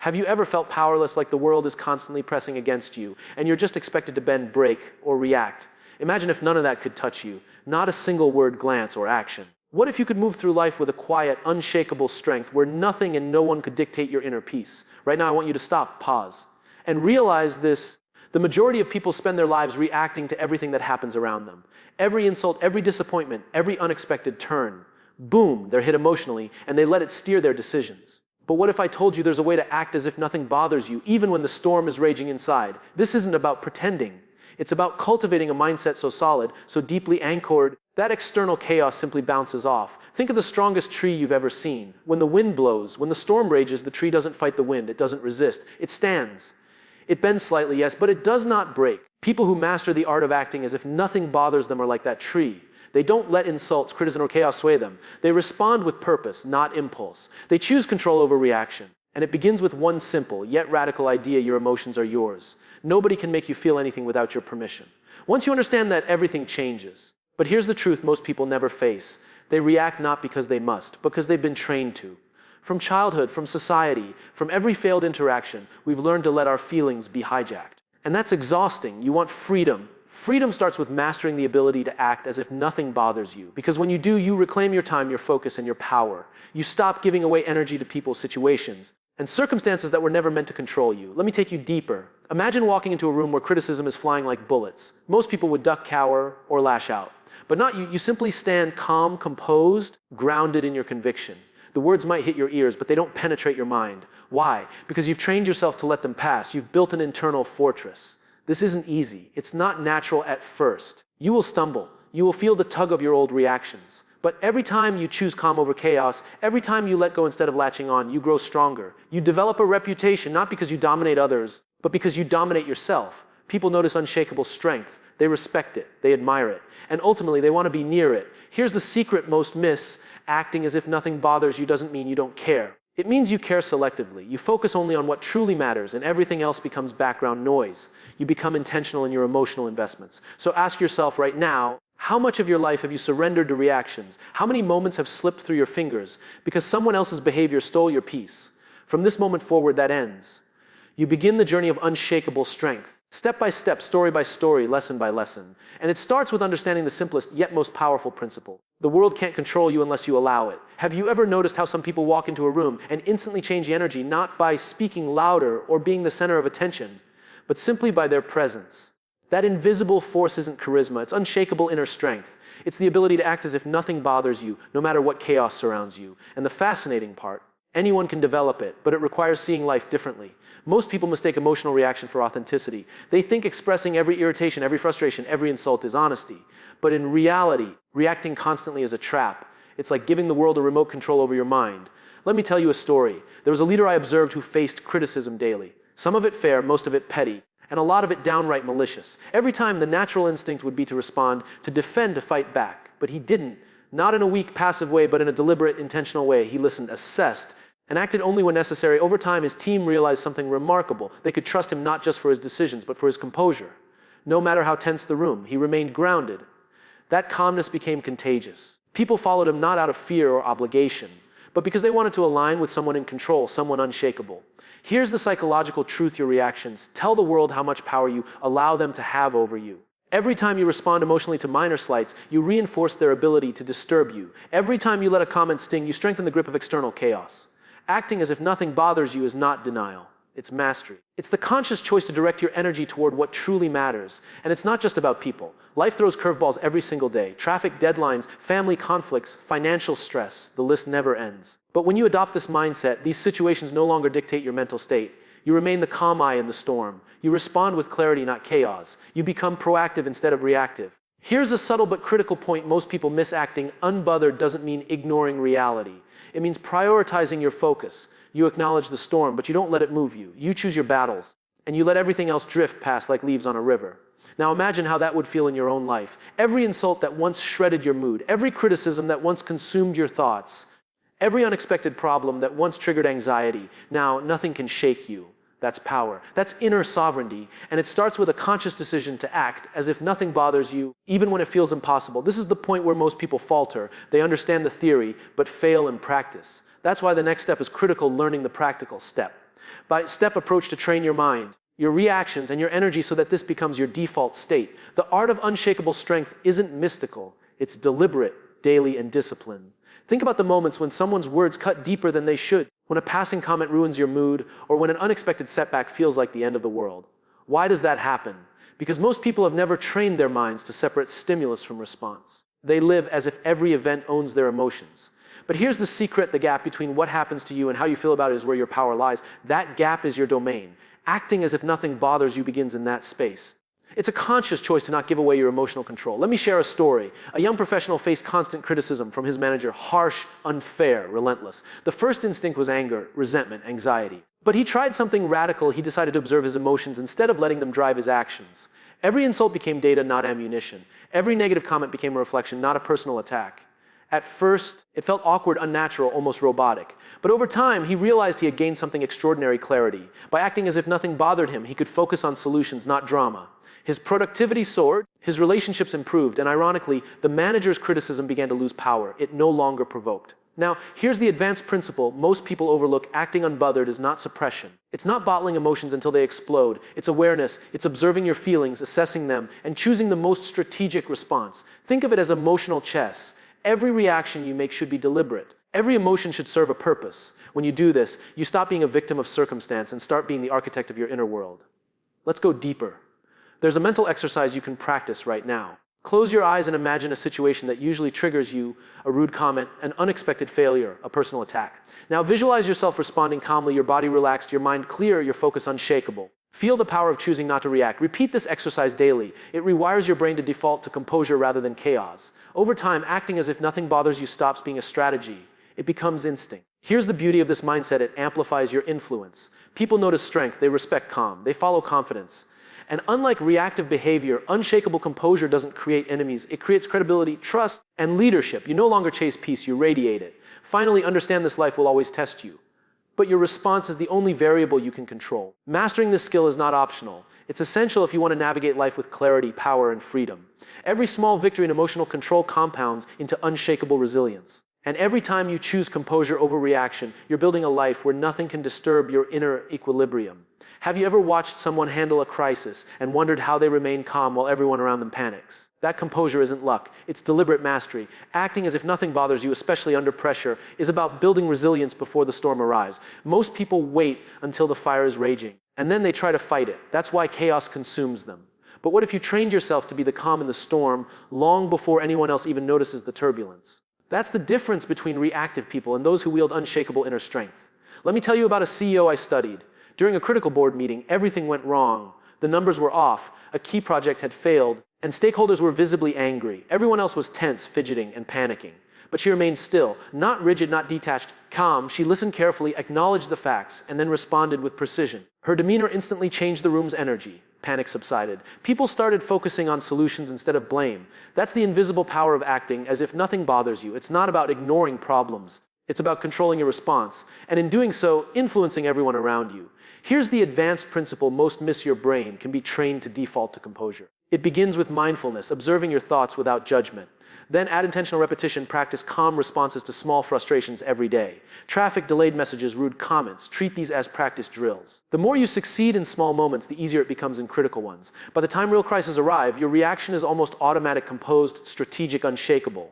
Have you ever felt powerless, like the world is constantly pressing against you, and you're just expected to bend, break, or react? Imagine if none of that could touch you, not a single word, glance, or action. What if you could move through life with a quiet, unshakable strength where nothing and no one could dictate your inner peace? Right now, I want you to stop, pause, and realize this. The majority of people spend their lives reacting to everything that happens around them. Every insult, every disappointment, every unexpected turn. Boom, they're hit emotionally, and they let it steer their decisions. But what if I told you there's a way to act as if nothing bothers you, even when the storm is raging inside? This isn't about pretending. It's about cultivating a mindset so solid, so deeply anchored, that external chaos simply bounces off. Think of the strongest tree you've ever seen. When the wind blows, when the storm rages, the tree doesn't fight the wind, it doesn't resist, it stands. It bends slightly, yes, but it does not break. People who master the art of acting as if nothing bothers them are like that tree. They don't let insults, criticism, or chaos sway them. They respond with purpose, not impulse. They choose control over reaction. And it begins with one simple, yet radical idea: your emotions are yours. Nobody can make you feel anything without your permission. Once you understand that, everything changes. But here's the truth most people never face. They react not because they must, but because they've been trained to. From childhood, from society, from every failed interaction, we've learned to let our feelings be hijacked. And that's exhausting. You want freedom. Freedom starts with mastering the ability to act as if nothing bothers you. Because when you do, you reclaim your time, your focus, and your power. You stop giving away energy to people, situations, and circumstances that were never meant to control you. Let me take you deeper. Imagine walking into a room where criticism is flying like bullets. Most people would duck, cower, or lash out. But not you. You simply stand calm, composed, grounded in your conviction. The words might hit your ears, but they don't penetrate your mind. Why? Because you've trained yourself to let them pass. You've built an internal fortress. This isn't easy. It's not natural at first. You will stumble. You will feel the tug of your old reactions. But every time you choose calm over chaos, every time you let go instead of latching on, you grow stronger. You develop a reputation, not because you dominate others, but because you dominate yourself. People notice unshakable strength. They respect it. They admire it. And ultimately, they want to be near it. Here's the secret most miss. Acting as if nothing bothers you doesn't mean you don't care. It means you care selectively. You focus only on what truly matters, and everything else becomes background noise. You become intentional in your emotional investments. So ask yourself right now, how much of your life have you surrendered to reactions? How many moments have slipped through your fingers because someone else's behavior stole your peace? From this moment forward, that ends. You begin the journey of unshakable strength, step by step, story by story, lesson by lesson. And it starts with understanding the simplest yet most powerful principle. The world can't control you unless you allow it. Have you ever noticed how some people walk into a room and instantly change the energy, not by speaking louder or being the center of attention, but simply by their presence? That invisible force isn't charisma, it's unshakable inner strength. It's the ability to act as if nothing bothers you, no matter what chaos surrounds you. And the fascinating part, anyone can develop it, but it requires seeing life differently. Most people mistake emotional reaction for authenticity. They think expressing every irritation, every frustration, every insult is honesty. But in reality, reacting constantly is a trap. It's like giving the world a remote control over your mind. Let me tell you a story. There was a leader I observed who faced criticism daily. Some of it fair, most of it petty, and a lot of it downright malicious. Every time, the natural instinct would be to respond, to defend, to fight back. But he didn't. Not in a weak, passive way, but in a deliberate, intentional way. He listened, assessed, and acted only when necessary. Over time, his team realized something remarkable. They could trust him not just for his decisions, but for his composure. No matter how tense the room, he remained grounded. That calmness became contagious. People followed him not out of fear or obligation, but because they wanted to align with someone in control, someone unshakable. Here's the psychological truth: your reactions tell the world how much power you allow them to have over you. Every time you respond emotionally to minor slights, you reinforce their ability to disturb you. Every time you let a comment sting, you strengthen the grip of external chaos. Acting as if nothing bothers you is not denial. It's mastery. It's the conscious choice to direct your energy toward what truly matters. And it's not just about people. Life throws curveballs every single day. Traffic, deadlines, family conflicts, financial stress. The list never ends. But when you adopt this mindset, these situations no longer dictate your mental state. You remain the calm eye in the storm. You respond with clarity, not chaos. You become proactive instead of reactive. Here's a subtle but critical point most people miss. Acting unbothered doesn't mean ignoring reality. It means prioritizing your focus. You acknowledge the storm, but you don't let it move you. You choose your battles, and you let everything else drift past like leaves on a river. Now imagine how that would feel in your own life. Every insult that once shredded your mood, every criticism that once consumed your thoughts, every unexpected problem that once triggered anxiety. Now nothing can shake you. That's power. That's inner sovereignty. And it starts with a conscious decision to act as if nothing bothers you, even when it feels impossible. This is the point where most people falter. They understand the theory, but fail in practice. That's why the next step is critical: learning the practical step. step approach to train your mind, your reactions, and your energy so that this becomes your default state. The art of unshakable strength isn't mystical. It's deliberate, daily, and disciplined. Think about the moments when someone's words cut deeper than they should, when a passing comment ruins your mood, or when an unexpected setback feels like the end of the world. Why does that happen? Because most people have never trained their minds to separate stimulus from response. They live as if every event owns their emotions. But here's the secret: the gap between what happens to you and how you feel about it is where your power lies. That gap is your domain. Acting as if nothing bothers you begins in that space. It's a conscious choice to not give away your emotional control. Let me share a story. A young professional faced constant criticism from his manager, harsh, unfair, relentless. The first instinct was anger, resentment, anxiety. But he tried something radical. He decided to observe his emotions instead of letting them drive his actions. Every insult became data, not ammunition. Every negative comment became a reflection, not a personal attack. At first, it felt awkward, unnatural, almost robotic. But over time, he realized he had gained something extraordinary: clarity. By acting as if nothing bothered him, he could focus on solutions, not drama. His productivity soared, his relationships improved, and ironically, the manager's criticism began to lose power. It no longer provoked. Now, here's the advanced principle most people overlook. Acting unbothered is not suppression. It's not bottling emotions until they explode. It's awareness. It's observing your feelings, assessing them, and choosing the most strategic response. Think of it as emotional chess. Every reaction you make should be deliberate. Every emotion should serve a purpose. When you do this, you stop being a victim of circumstance and start being the architect of your inner world. Let's go deeper. There's a mental exercise you can practice right now. Close your eyes and imagine a situation that usually triggers you: a rude comment, an unexpected failure, a personal attack. Now visualize yourself responding calmly, your body relaxed, your mind clear, your focus unshakable. Feel the power of choosing not to react. Repeat this exercise daily. It rewires your brain to default to composure rather than chaos. Over time, acting as if nothing bothers you stops being a strategy. It becomes instinct. Here's the beauty of this mindset: it amplifies your influence. People notice strength, they respect calm, they follow confidence. And unlike reactive behavior, unshakable composure doesn't create enemies. It creates credibility, trust, and leadership. You no longer chase peace, you radiate it. Finally, understand this: life will always test you. But your response is the only variable you can control. Mastering this skill is not optional. It's essential if you want to navigate life with clarity, power, and freedom. Every small victory in emotional control compounds into unshakable resilience. And every time you choose composure over reaction, you're building a life where nothing can disturb your inner equilibrium. Have you ever watched someone handle a crisis and wondered how they remain calm while everyone around them panics? That composure isn't luck, it's deliberate mastery. Acting as if nothing bothers you, especially under pressure, is about building resilience before the storm arrives. Most people wait until the fire is raging, and then they try to fight it. That's why chaos consumes them. But what if you trained yourself to be the calm in the storm long before anyone else even notices the turbulence? That's the difference between reactive people and those who wield unshakable inner strength. Let me tell you about a CEO I studied. During a critical board meeting, everything went wrong. The numbers were off, a key project had failed, and stakeholders were visibly angry. Everyone else was tense, fidgeting, and panicking. But she remained still, not rigid, not detached, calm. She listened carefully, acknowledged the facts, and then responded with precision. Her demeanor instantly changed the room's energy. Panic subsided. People started focusing on solutions instead of blame. That's the invisible power of acting as if nothing bothers you. It's not about ignoring problems. It's about controlling your response, and in doing so, influencing everyone around you. Here's the advanced principle most miss: your brain can be trained to default to composure. It begins with mindfulness, observing your thoughts without judgment. Then add intentional repetition, practice calm responses to small frustrations every day. Traffic, delayed messages, rude comments, treat these as practice drills. The more you succeed in small moments, the easier it becomes in critical ones. By the time real crises arrive, your reaction is almost automatic, composed, strategic, unshakable.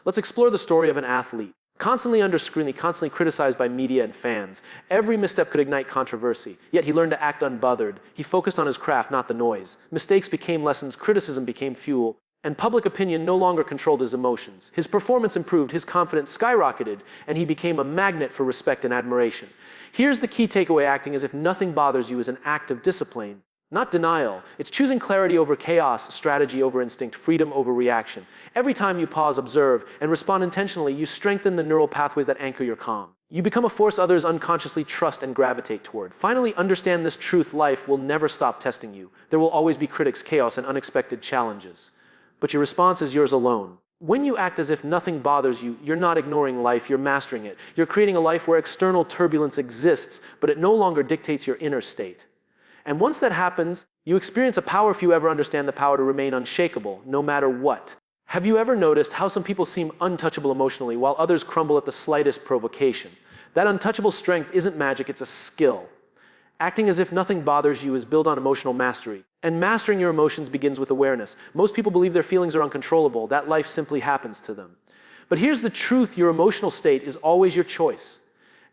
Let's explore the story of an athlete. Constantly under scrutiny, constantly criticized by media and fans. Every misstep could ignite controversy, yet he learned to act unbothered. He focused on his craft, not the noise. Mistakes became lessons, criticism became fuel, and public opinion no longer controlled his emotions. His performance improved, his confidence skyrocketed, and he became a magnet for respect and admiration. Here's the key takeaway: acting as if nothing bothers you is an act of discipline, not denial. It's choosing clarity over chaos, strategy over instinct, freedom over reaction. Every time you pause, observe, and respond intentionally, you strengthen the neural pathways that anchor your calm. You become a force others unconsciously trust and gravitate toward. Finally, understand this truth: life will never stop testing you. There will always be critics, chaos, and unexpected challenges. But your response is yours alone. When you act as if nothing bothers you, you're not ignoring life, you're mastering it. You're creating a life where external turbulence exists, but it no longer dictates your inner state. And once that happens, you experience a power few ever understand: the power to remain unshakable, no matter what. Have you ever noticed how some people seem untouchable emotionally, while others crumble at the slightest provocation? That untouchable strength isn't magic, it's a skill. Acting as if nothing bothers you is built on emotional mastery. And mastering your emotions begins with awareness. Most people believe their feelings are uncontrollable, that life simply happens to them. But here's the truth, your emotional state is always your choice.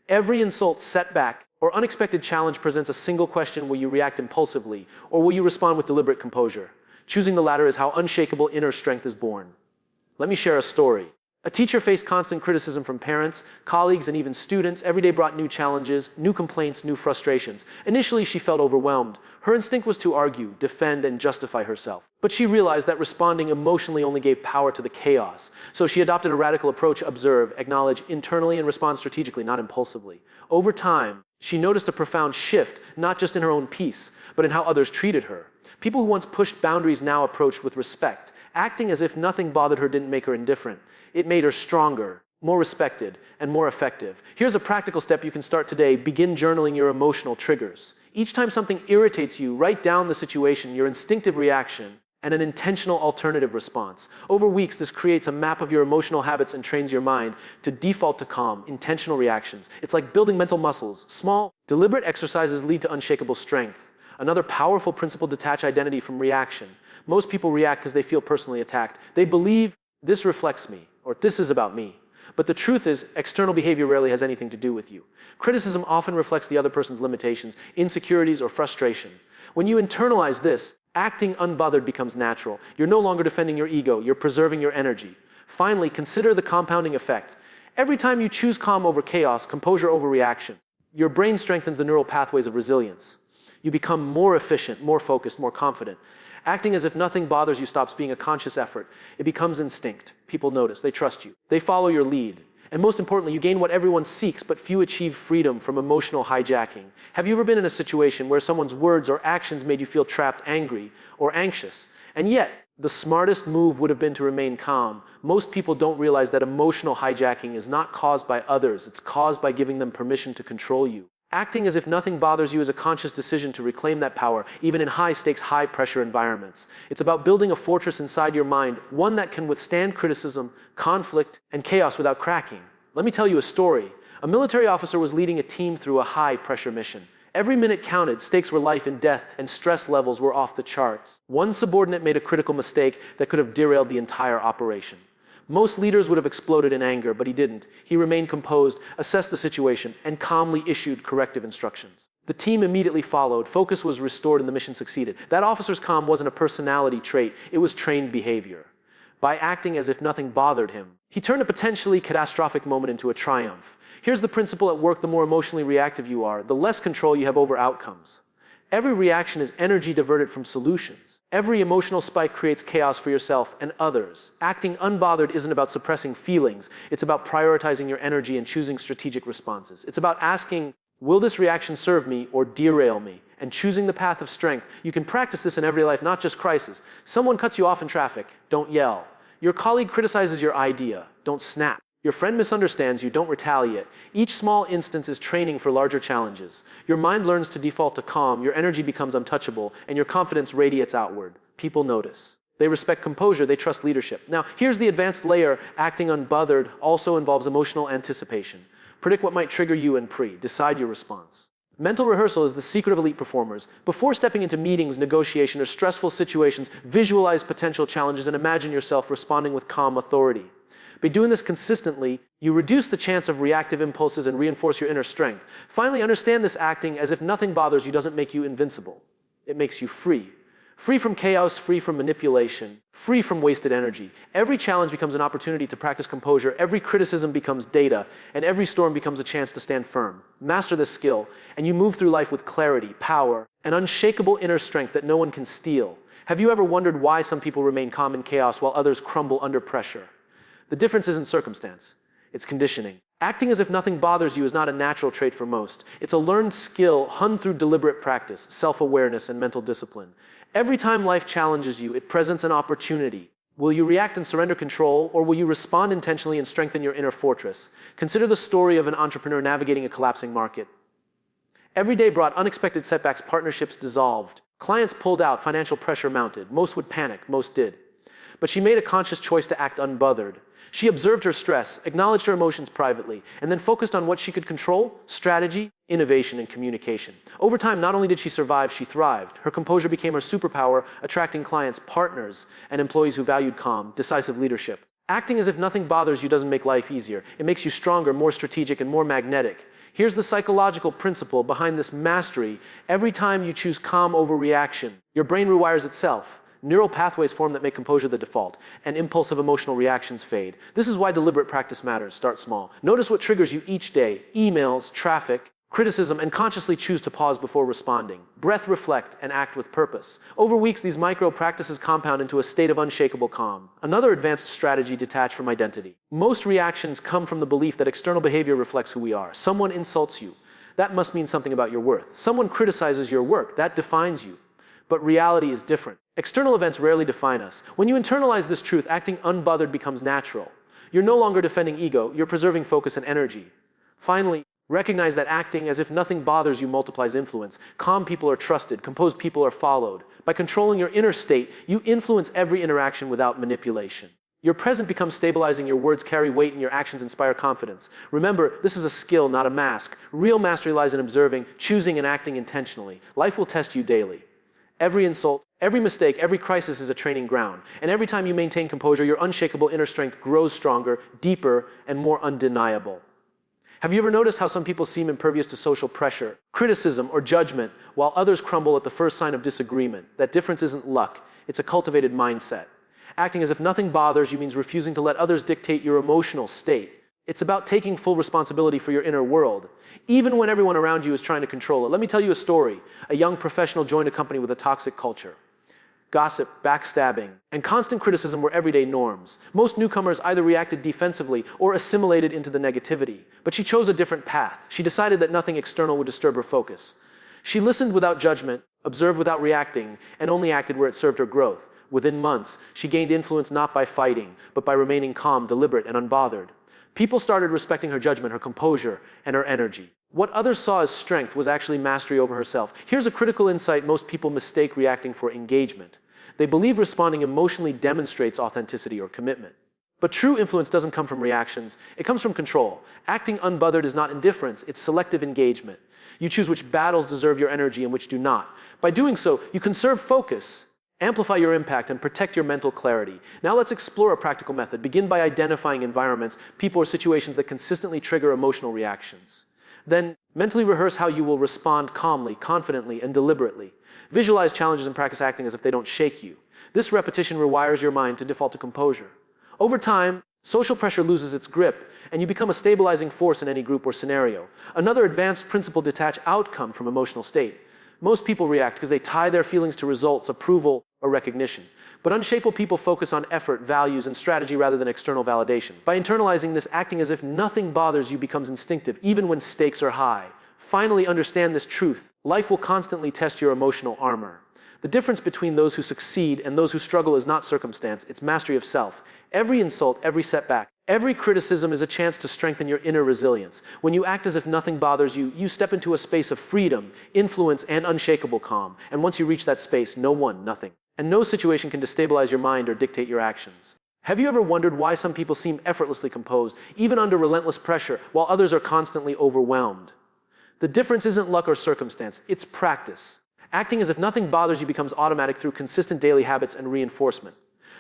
Every insult, setback, or unexpected challenge presents a single question: will you react impulsively, or will you respond with deliberate composure? Choosing the latter is how unshakable inner strength is born. Let me share a story. A teacher faced constant criticism from parents, colleagues, and even students. Every day brought new challenges, new complaints, new frustrations. Initially, she felt overwhelmed. Her instinct was to argue, defend, and justify herself. But she realized that responding emotionally only gave power to the chaos. So she adopted a radical approach: observe, acknowledge internally, and respond strategically, not impulsively. Over time, she noticed a profound shift, not just in her own peace, but in how others treated her. People who once pushed boundaries now approached with respect. Acting as if nothing bothered her didn't make her indifferent. It made her stronger, more respected, and more effective. Here's a practical step you can start today. Begin journaling your emotional triggers. Each time something irritates you, write down the situation, your instinctive reaction, and an intentional alternative response. Over weeks, this creates a map of your emotional habits and trains your mind to default to calm, intentional reactions. It's like building mental muscles. Small, deliberate exercises lead to unshakable strength. Another powerful principle: detach identity from reaction. Most people react because they feel personally attacked. They believe, this reflects me, or this is about me. But the truth is, external behavior rarely has anything to do with you. Criticism often reflects the other person's limitations, insecurities, or frustration. When you internalize this, acting unbothered becomes natural. You're no longer defending your ego, you're preserving your energy. Finally, consider the compounding effect. Every time you choose calm over chaos, composure over reaction, your brain strengthens the neural pathways of resilience. You become more efficient, more focused, more confident. Acting as if nothing bothers you stops being a conscious effort. It becomes instinct. People notice, they trust you, they follow your lead. And most importantly, you gain what everyone seeks, but few achieve: freedom from emotional hijacking. Have you ever been in a situation where someone's words or actions made you feel trapped, angry, or anxious? And yet, the smartest move would have been to remain calm. Most people don't realize that emotional hijacking is not caused by others, it's caused by giving them permission to control you. Acting as if nothing bothers you is a conscious decision to reclaim that power, even in high-stakes, high-pressure environments. It's about building a fortress inside your mind, one that can withstand criticism, conflict, and chaos without cracking. Let me tell you a story. A military officer was leading a team through a high-pressure mission. Every minute counted, stakes were life and death, and stress levels were off the charts. One subordinate made a critical mistake that could have derailed the entire operation. Most leaders would have exploded in anger, but he didn't. He remained composed, assessed the situation, and calmly issued corrective instructions. The team immediately followed. Focus was restored and the mission succeeded. That officer's calm wasn't a personality trait, it was trained behavior. By acting as if nothing bothered him, he turned a potentially catastrophic moment into a triumph. Here's the principle at work: the more emotionally reactive you are, the less control you have over outcomes. Every reaction is energy diverted from solutions. Every emotional spike creates chaos for yourself and others. Acting unbothered isn't about suppressing feelings. It's about prioritizing your energy and choosing strategic responses. It's about asking, will this reaction serve me or derail me? And choosing the path of strength. You can practice this in everyday life, not just crisis. Someone cuts you off in traffic, don't yell. Your colleague criticizes your idea, don't snap. Your friend misunderstands you, don't retaliate. Each small instance is training for larger challenges. Your mind learns to default to calm, your energy becomes untouchable, and your confidence radiates outward. People notice. They respect composure, they trust leadership. Now, here's the advanced layer. Acting unbothered also involves emotional anticipation. Predict what might trigger you and decide your response. Mental rehearsal is the secret of elite performers. Before stepping into meetings, negotiation, or stressful situations, visualize potential challenges and imagine yourself responding with calm authority. By doing this consistently, you reduce the chance of reactive impulses and reinforce your inner strength. Finally, understand this: acting as if nothing bothers you doesn't make you invincible. It makes you free. Free from chaos, free from manipulation, free from wasted energy. Every challenge becomes an opportunity to practice composure, every criticism becomes data, and every storm becomes a chance to stand firm. Master this skill, and you move through life with clarity, power, and unshakable inner strength that no one can steal. Have you ever wondered why some people remain calm in chaos while others crumble under pressure? The difference isn't circumstance, it's conditioning. Acting as if nothing bothers you is not a natural trait for most. It's a learned skill honed through deliberate practice, self-awareness, and mental discipline. Every time life challenges you, it presents an opportunity. Will you react and surrender control, or will you respond intentionally and strengthen your inner fortress? Consider the story of an entrepreneur navigating a collapsing market. Every day brought unexpected setbacks, partnerships dissolved, clients pulled out, financial pressure mounted. Most would panic, most did. But she made a conscious choice to act unbothered. She observed her stress, acknowledged her emotions privately, and then focused on what she could control: strategy, innovation, and communication. Over time, not only did she survive, she thrived. Her composure became her superpower, attracting clients, partners, and employees who valued calm, decisive leadership. Acting as if nothing bothers you doesn't make life easier. It makes you stronger, more strategic, and more magnetic. Here's the psychological principle behind this mastery. Every time you choose calm over reaction, your brain rewires itself. Neural pathways form that make composure the default, and impulsive emotional reactions fade. This is why deliberate practice matters. Start small. Notice what triggers you each day: emails, traffic, criticism, and consciously choose to pause before responding. Breath, reflect, and act with purpose. Over weeks, these micro practices compound into a state of unshakable calm. Another advanced strategy: detach from identity. Most reactions come from the belief that external behavior reflects who we are. Someone insults you. That must mean something about your worth. Someone criticizes your work. That defines you. But reality is different. External events rarely define us. When you internalize this truth, acting unbothered becomes natural. You're no longer defending ego, you're preserving focus and energy. Finally, recognize that acting as if nothing bothers you multiplies influence. Calm people are trusted, composed people are followed. By controlling your inner state, you influence every interaction without manipulation. Your present becomes stabilizing, your words carry weight, and your actions inspire confidence. Remember, this is a skill, not a mask. Real mastery lies in observing, choosing, and acting intentionally. Life will test you daily. Every insult, every mistake, every crisis is a training ground. And every time you maintain composure, your unshakable inner strength grows stronger, deeper, and more undeniable. Have you ever noticed how some people seem impervious to social pressure, criticism, or judgment, while others crumble at the first sign of disagreement? That difference isn't luck, it's a cultivated mindset. Acting as if nothing bothers you means refusing to let others dictate your emotional state. It's about taking full responsibility for your inner world, even when everyone around you is trying to control it. Let me tell you a story. A young professional joined a company with a toxic culture. Gossip, backstabbing, and constant criticism were everyday norms. Most newcomers either reacted defensively or assimilated into the negativity. But she chose a different path. She decided that nothing external would disturb her focus. She listened without judgment, observed without reacting, and only acted where it served her growth. Within months, she gained influence not by fighting, but by remaining calm, deliberate, and unbothered. People started respecting her judgment, her composure, and her energy. What others saw as strength was actually mastery over herself. Here's a critical insight: most people mistake reacting for engagement. They believe responding emotionally demonstrates authenticity or commitment. But true influence doesn't come from reactions, it comes from control. Acting unbothered is not indifference, it's selective engagement. You choose which battles deserve your energy and which do not. By doing so, you conserve focus, amplify your impact, and protect your mental clarity. Now let's explore a practical method. Begin by identifying environments, people, or situations that consistently trigger emotional reactions. Then mentally rehearse how you will respond calmly, confidently, and deliberately. Visualize challenges and practice acting as if they don't shake you. This repetition rewires your mind to default to composure. Over time, social pressure loses its grip, and you become a stabilizing force in any group or scenario. Another advanced principle: detach outcome from emotional state. Most people react because they tie their feelings to results, approval, or recognition. But unshakable people focus on effort, values, and strategy rather than external validation. By internalizing this, acting as if nothing bothers you becomes instinctive, even when stakes are high. Finally, understand this truth: life will constantly test your emotional armor. The difference between those who succeed and those who struggle is not circumstance, it's mastery of self. Every insult, every setback, every criticism is a chance to strengthen your inner resilience. When you act as if nothing bothers you, you step into a space of freedom, influence, and unshakable calm. And once you reach that space, no one, nothing, and no situation can destabilize your mind or dictate your actions. Have you ever wondered why some people seem effortlessly composed, even under relentless pressure, while others are constantly overwhelmed? The difference isn't luck or circumstance, it's practice. Acting as if nothing bothers you becomes automatic through consistent daily habits and reinforcement.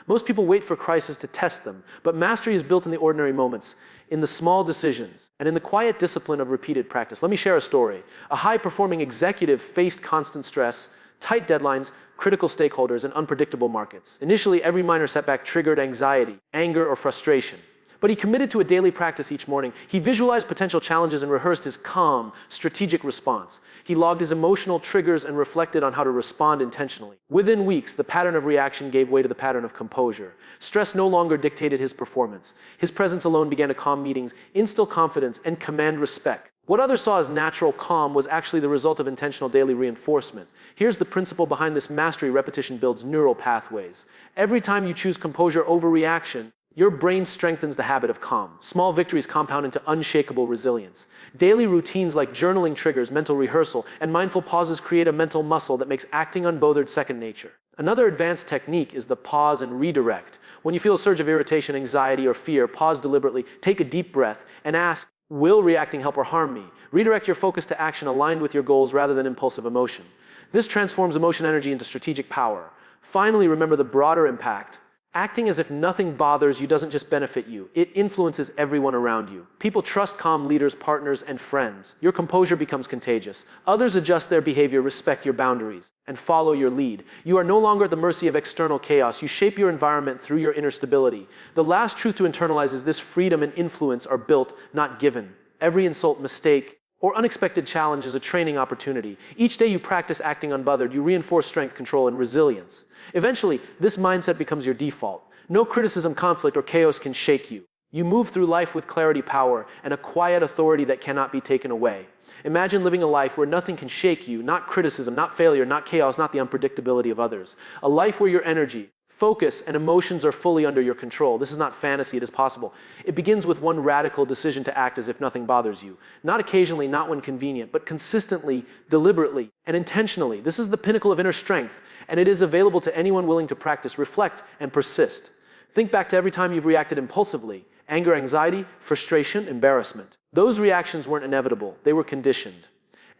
Most people wait for crisis to test them, but mastery is built in the ordinary moments, in the small decisions, and in the quiet discipline of repeated practice. Let me share a story. A high-performing executive faced constant stress, tight deadlines, critical stakeholders, and unpredictable markets. Initially, every minor setback triggered anxiety, anger, or frustration. But he committed to a daily practice each morning. He visualized potential challenges and rehearsed his calm, strategic response. He logged his emotional triggers and reflected on how to respond intentionally. Within weeks, the pattern of reaction gave way to the pattern of composure. Stress no longer dictated his performance. His presence alone began to calm meetings, instill confidence, and command respect. What others saw as natural calm was actually the result of intentional daily reinforcement. Here's the principle behind this mastery: repetition builds neural pathways. Every time you choose composure over reaction, your brain strengthens the habit of calm. Small victories compound into unshakable resilience. Daily routines like journaling triggers, mental rehearsal, and mindful pauses create a mental muscle that makes acting unbothered second nature. Another advanced technique is the pause and redirect. When you feel a surge of irritation, anxiety, or fear, pause deliberately, take a deep breath, and ask, will reacting help or harm me? Redirect your focus to action aligned with your goals rather than impulsive emotion. This transforms emotion energy into strategic power. Finally, remember the broader impact. Acting as if nothing bothers you doesn't just benefit you, it influences everyone around you. People trust calm leaders, partners, and friends. Your composure becomes contagious. Others adjust their behavior, respect your boundaries, and follow your lead. You are no longer at the mercy of external chaos. You shape your environment through your inner stability. The last truth to internalize is this: freedom and influence are built, not given. Every insult, mistake, or unexpected challenge is a training opportunity. Each day you practice acting unbothered, you reinforce strength, control, and resilience. Eventually, this mindset becomes your default. No criticism, conflict, or chaos can shake you. You move through life with clarity, power, and a quiet authority that cannot be taken away. Imagine living a life where nothing can shake you, not criticism, not failure, not chaos, not the unpredictability of others. A life where your energy, focus, and emotions are fully under your control. This is not fantasy, it is possible. It begins with one radical decision to act as if nothing bothers you. Not occasionally, not when convenient, but consistently, deliberately, and intentionally. This is the pinnacle of inner strength, and it is available to anyone willing to practice, reflect, and persist. Think back to every time you've reacted impulsively. Anger, anxiety, frustration, embarrassment. Those reactions weren't inevitable, they were conditioned.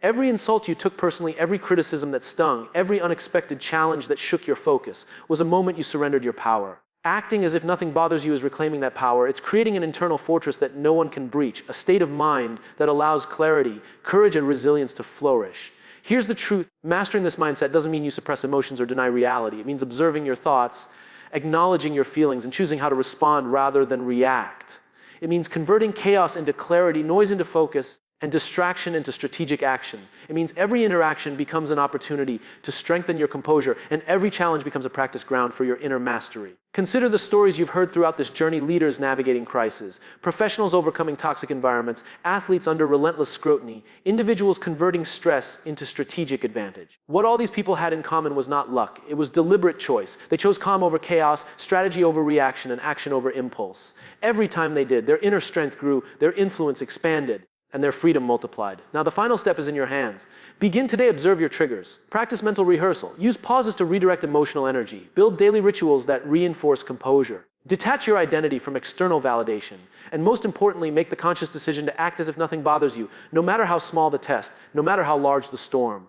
Every insult you took personally, every criticism that stung, every unexpected challenge that shook your focus was a moment you surrendered your power. Acting as if nothing bothers you is reclaiming that power. It's creating an internal fortress that no one can breach, a state of mind that allows clarity, courage, and resilience to flourish. Here's the truth: mastering this mindset doesn't mean you suppress emotions or deny reality. It means observing your thoughts, acknowledging your feelings, and choosing how to respond rather than react. It means converting chaos into clarity, noise into focus, and distraction into strategic action. It means every interaction becomes an opportunity to strengthen your composure, and every challenge becomes a practice ground for your inner mastery. Consider the stories you've heard throughout this journey: leaders navigating crisis, professionals overcoming toxic environments, athletes under relentless scrutiny, individuals converting stress into strategic advantage. What all these people had in common was not luck, it was deliberate choice. They chose calm over chaos, strategy over reaction, and action over impulse. Every time they did, their inner strength grew, their influence expanded, and their freedom multiplied. Now the final step is in your hands. Begin today, observe your triggers. Practice mental rehearsal. Use pauses to redirect emotional energy. Build daily rituals that reinforce composure. Detach your identity from external validation. And most importantly, make the conscious decision to act as if nothing bothers you, no matter how small the test, no matter how large the storm.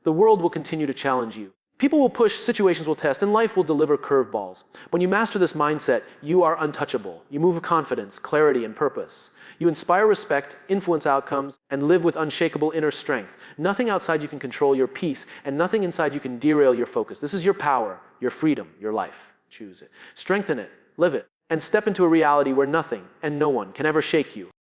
The world will continue to challenge you. People will push, situations will test, and life will deliver curveballs. When you master this mindset, you are untouchable. You move with confidence, clarity, and purpose. You inspire respect, influence outcomes, and live with unshakable inner strength. Nothing outside you can control your peace, and nothing inside you can derail your focus. This is your power, your freedom, your life. Choose it. Strengthen it, live it, and step into a reality where nothing and no one can ever shake you.